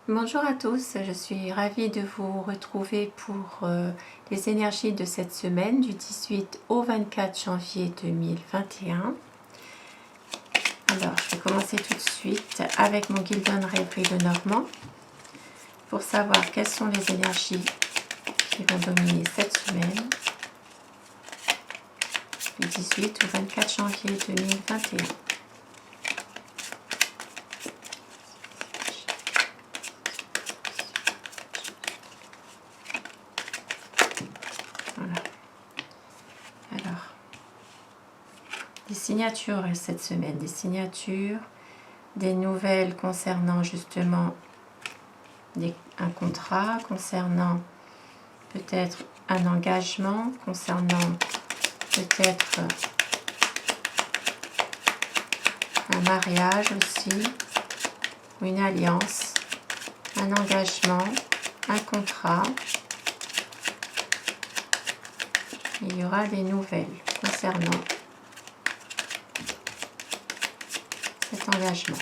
Bonjour à tous, je suis ravie de vous retrouver pour les énergies de cette semaine du 18 au 24 janvier 2021. Alors, je vais commencer tout de suite avec mon Gildon Rêverie de Normand pour savoir quelles sont les énergies qui vont dominer cette semaine du 18 au 24 janvier 2021. Voilà. Alors, des signatures cette semaine, des signatures, des nouvelles concernant justement un contrat, concernant peut-être un engagement, concernant peut-être un mariage aussi, ou une alliance, un engagement, un contrat. Il y aura des nouvelles concernant cet engagement.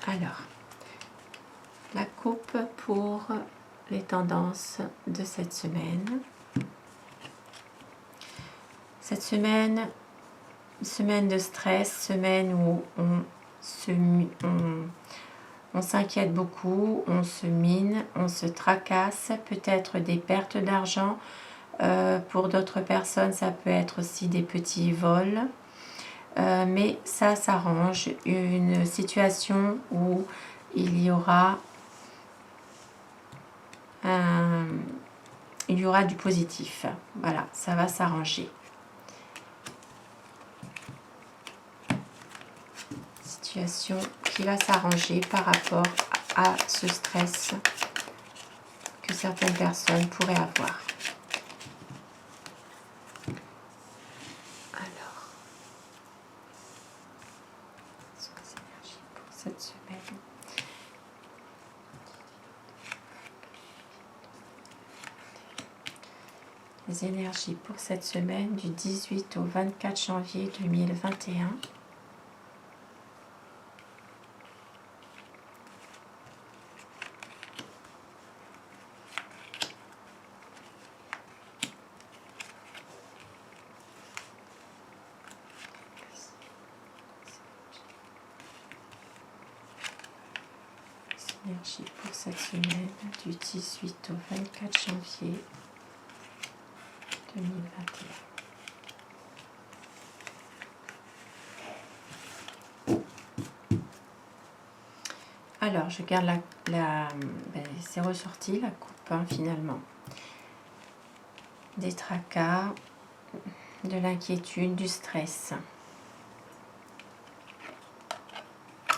Alors, la coupe pour les tendances de cette semaine. Cette semaine, semaine de stress, semaine où on s'inquiète beaucoup, on se mine, on se tracasse, peut-être des pertes d'argent. Pour d'autres personnes, ça peut être aussi des petits vols. Mais ça s'arrange, une situation où il y aura du positif. Voilà, ça va s'arranger. Situation qui va s'arranger par rapport à ce stress que certaines personnes pourraient avoir. Alors, quelles sont les énergies pour cette semaine? Les énergies pour cette semaine du 18 au 24 janvier 2021. Énergie pour cette semaine du 18 au 24 janvier 2021. Alors, je garde c'est ressorti la coupe finalement. Des tracas, de l'inquiétude, du stress.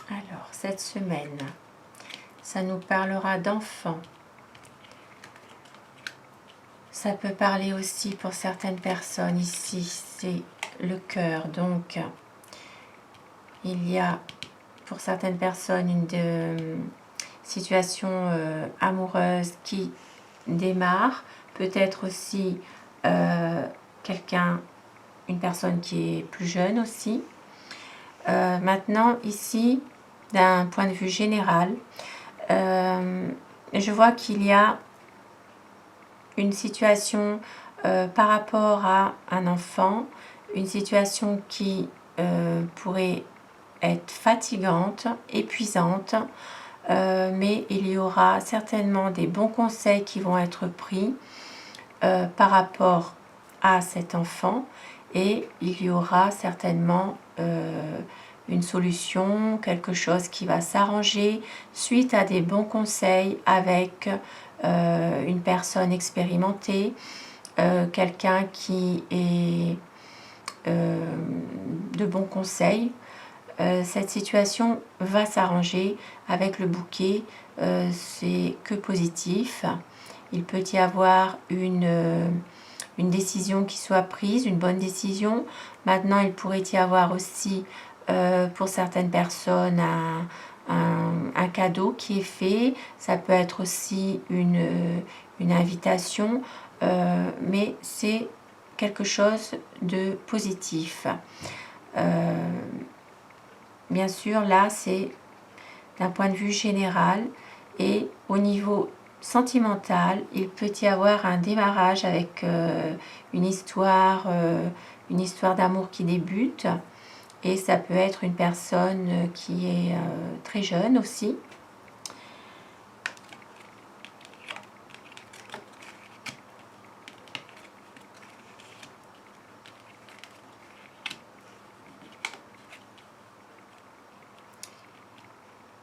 Alors, cette semaine, ça nous parlera d'enfants. Ça peut parler aussi pour certaines personnes ici, c'est le cœur. Donc, il y a pour certaines personnes une situation amoureuse qui démarre. Peut-être aussi une personne qui est plus jeune aussi. Maintenant, ici, d'un point de vue général, je vois qu'il y a une situation par rapport à un enfant, une situation qui pourrait être fatigante, épuisante, mais il y aura certainement des bons conseils qui vont être pris par rapport à cet enfant et il y aura certainement une solution, quelque chose qui va s'arranger suite à des bons conseils avec une personne expérimentée, quelqu'un qui est de bons conseils. Cette situation va s'arranger avec le bouquet, c'est que positif. Il peut y avoir une décision qui soit prise, une bonne décision. Maintenant, il pourrait y avoir aussi pour certaines personnes un cadeau qui est fait. Ça peut être aussi une invitation, mais c'est quelque chose de positif. Bien sûr, là, c'est d'un point de vue général. Et au niveau sentimental, il peut y avoir un démarrage avec une histoire d'amour qui débute. Et ça peut être une personne qui est très jeune aussi.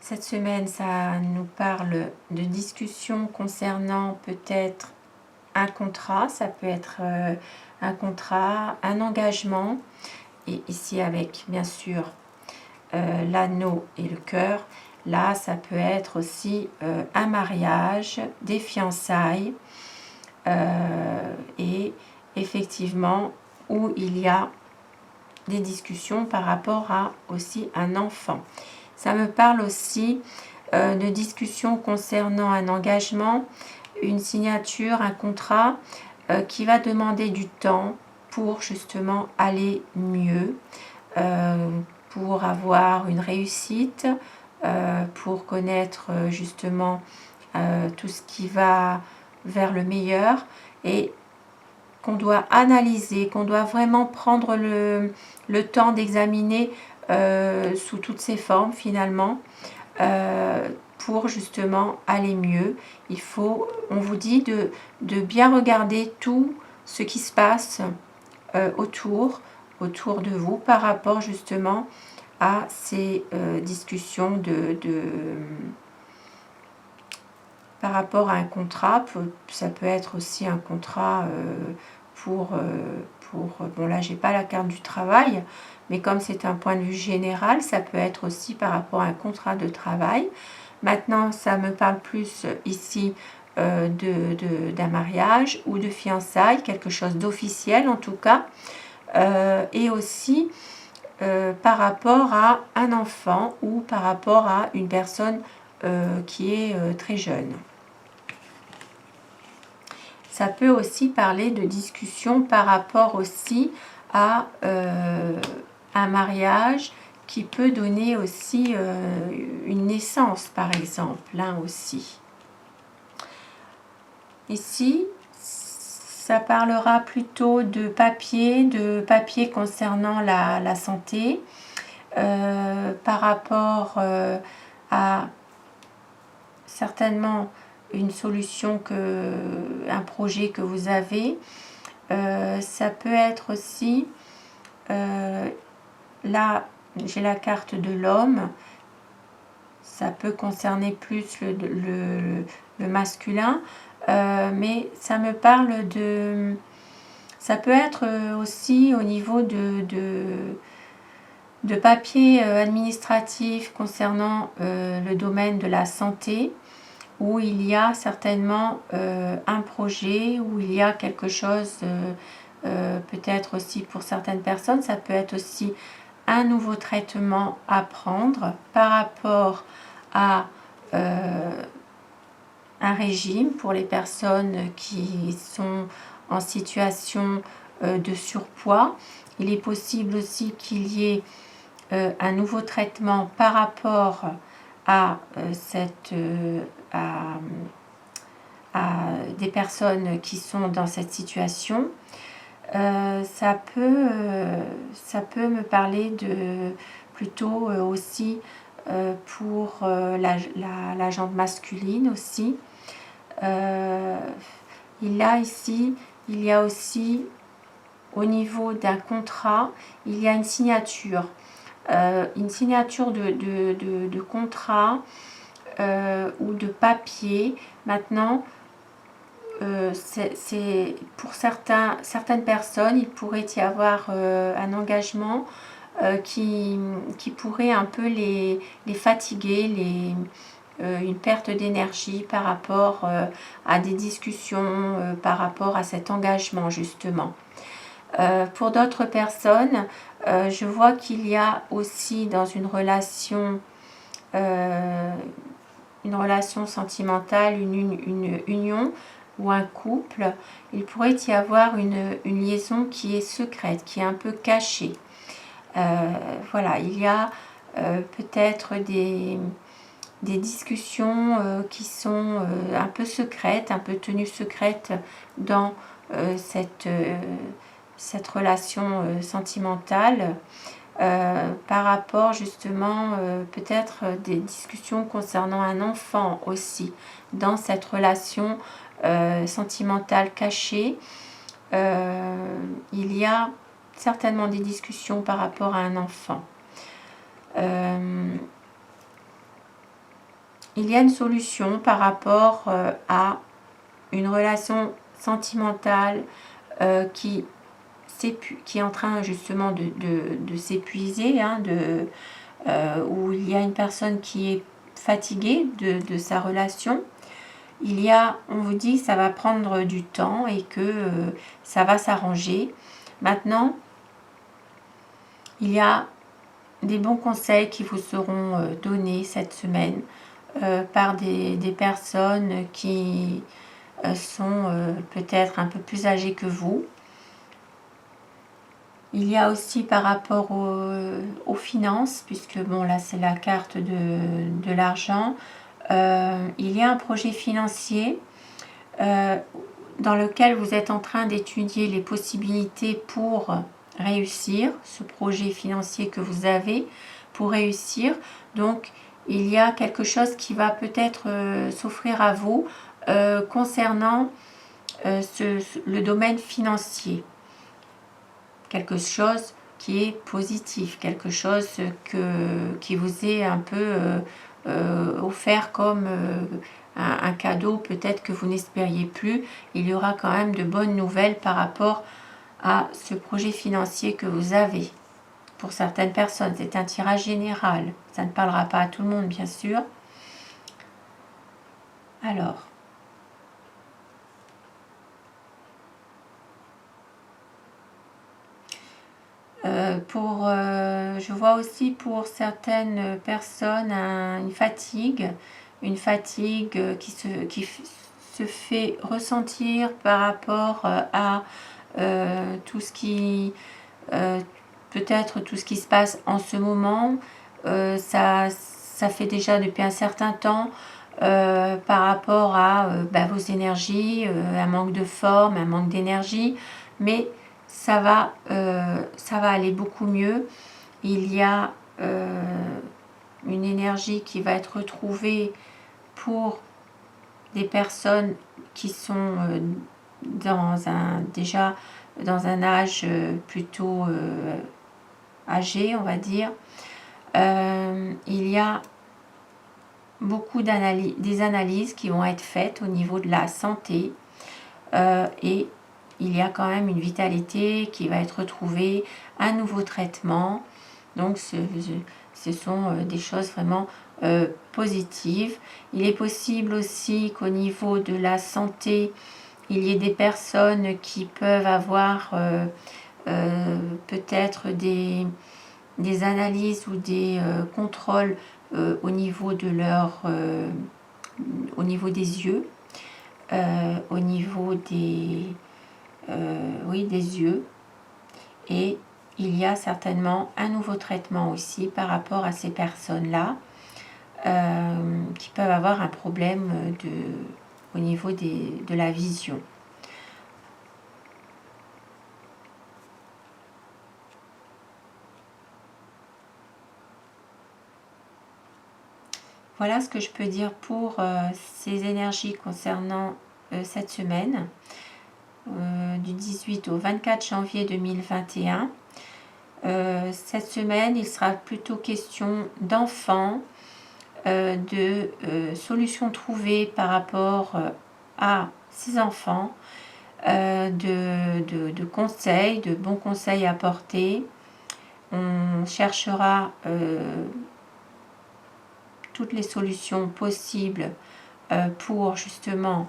Cette semaine, ça nous parle de discussions concernant peut-être un contrat. Ça peut être un contrat, un engagement. Et ici avec, bien sûr, l'anneau et le cœur. Là, ça peut être aussi un mariage, des fiançailles. Et effectivement, où il y a des discussions par rapport à aussi un enfant. Ça me parle aussi de discussions concernant un engagement, une signature, un contrat qui va demander du temps pour justement aller mieux, pour avoir une réussite, pour connaître justement tout ce qui va vers le meilleur et qu'on doit analyser, qu'on doit vraiment prendre le temps d'examiner sous toutes ses formes finalement pour justement aller mieux. Il faut, on vous dit de bien regarder tout ce qui se passe autour de vous par rapport justement à ces discussions par rapport à un contrat. Ça peut être aussi un contrat pour bon là j'ai pas la carte du travail, mais comme c'est un point de vue général, ça peut être aussi par rapport à un contrat de travail. Maintenant, ça me parle plus ici d'un mariage ou de fiançailles, quelque chose d'officiel en tout cas, et aussi par rapport à un enfant ou par rapport à une personne qui est très jeune. Ça peut aussi parler de discussion par rapport aussi à un mariage qui peut donner aussi une naissance par exemple, là aussi. Ici, ça parlera plutôt de papier concernant la santé, par rapport à certainement une solution, un projet que vous avez. Ça peut être aussi, là j'ai la carte de l'homme, ça peut concerner plus le masculin, mais ça me parle de... Ça peut être aussi au niveau de papiers administratifs concernant le domaine de la santé, où il y a certainement un projet, où il y a quelque chose, peut-être aussi pour certaines personnes, ça peut être aussi un nouveau traitement à prendre par rapport à un régime pour les personnes qui sont en situation de surpoids. Il est possible aussi qu'il y ait un nouveau traitement par rapport à des personnes qui sont dans cette situation. Ça peut me parler plutôt aussi pour la jante masculine aussi. Il y a aussi au niveau d'un contrat, il y a une signature de contrat ou de papier. Maintenant, c'est pour certaines personnes, il pourrait y avoir un engagement qui pourrait un peu les fatiguer, une perte d'énergie par rapport à des discussions, par rapport à cet engagement justement. Pour d'autres personnes, je vois qu'il y a aussi dans une relation sentimentale, une union ou un couple, il pourrait y avoir une liaison qui est secrète, qui est un peu cachée. Voilà, il y a peut-être des discussions qui sont un peu secrètes, un peu tenues secrètes dans cette relation sentimentale. Par rapport justement peut-être des discussions concernant un enfant aussi dans cette relation sentimentale cachée. Il y a certainement des discussions par rapport à un enfant. Il y a une solution par rapport à une relation sentimentale qui est en train justement de s'épuiser, hein, où il y a une personne qui est fatiguée de sa relation. Il y a, on vous dit, ça va prendre du temps et que ça va s'arranger. Maintenant, il y a des bons conseils qui vous seront donnés cette semaine par des personnes qui sont peut-être un peu plus âgées que vous. Il y a aussi par rapport aux finances, puisque bon là c'est la carte de l'argent, il y a un projet financier dans lequel vous êtes en train d'étudier les possibilités pour réussir, ce projet financier que vous avez pour réussir. Donc il y a quelque chose qui va peut-être s'offrir à vous concernant le domaine financier. Quelque chose qui est positif, quelque chose qui vous est un peu offert comme un cadeau peut-être que vous n'espériez plus. Il y aura quand même de bonnes nouvelles par rapport à ce projet financier que vous avez. Pour certaines personnes, c'est un tirage général. Ça ne parlera pas à tout le monde, bien sûr. Alors, je vois aussi pour certaines personnes une fatigue qui se fait ressentir par rapport à tout ce qui peut-être tout ce qui se passe en ce moment. Ça fait déjà depuis un certain temps par rapport à vos énergies, un manque de forme, un manque d'énergie, mais ça va aller beaucoup mieux. Il y a une énergie qui va être retrouvée pour des personnes qui sont déjà dans un âge plutôt âgé, on va dire. Il y a beaucoup des analyses qui vont être faites au niveau de la santé et il y a quand même une vitalité qui va être retrouvée, un nouveau traitement. Donc ce sont des choses vraiment positives. Il est possible aussi qu'au niveau de la santé, il y ait des personnes qui peuvent avoir peut-être des analyses ou des contrôles au niveau de au niveau des yeux, au niveau des yeux. Et il y a certainement un nouveau traitement aussi par rapport à ces personnes-là qui peuvent avoir un problème au niveau de la vision. Voilà ce que je peux dire pour ces énergies concernant cette semaine, du 18 au 24 janvier 2021. Cette semaine, il sera plutôt question d'enfants, de solutions trouvées par rapport à ces enfants, de conseils, de bons conseils à apporter. On cherchera toutes les solutions possibles pour justement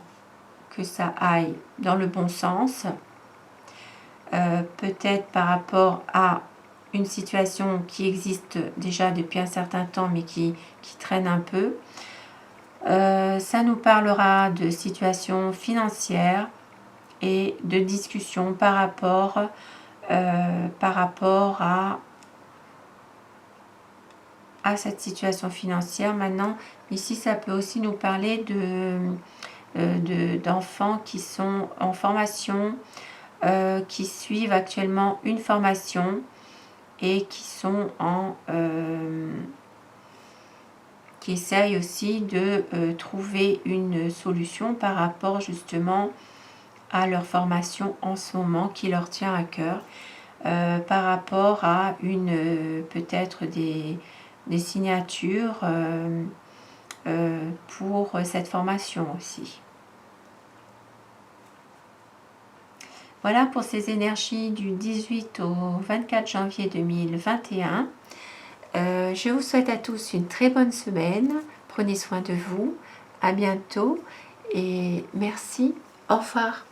que ça aille dans le bon sens. Peut-être par rapport à une situation qui existe déjà depuis un certain temps mais qui traîne un peu. Ça nous parlera de situations financières et de discussions par rapport à à cette situation financière. Maintenant, ici, ça peut aussi nous parler d'enfants qui sont en formation, qui suivent actuellement une formation et qui sont qui essayent aussi de trouver une solution par rapport justement à leur formation en ce moment qui leur tient à cœur, par rapport à peut-être des signatures pour cette formation aussi. Voilà pour ces énergies du 18 au 24 janvier 2021. Je vous souhaite à tous une très bonne semaine. Prenez soin de vous. À bientôt et merci. Au revoir.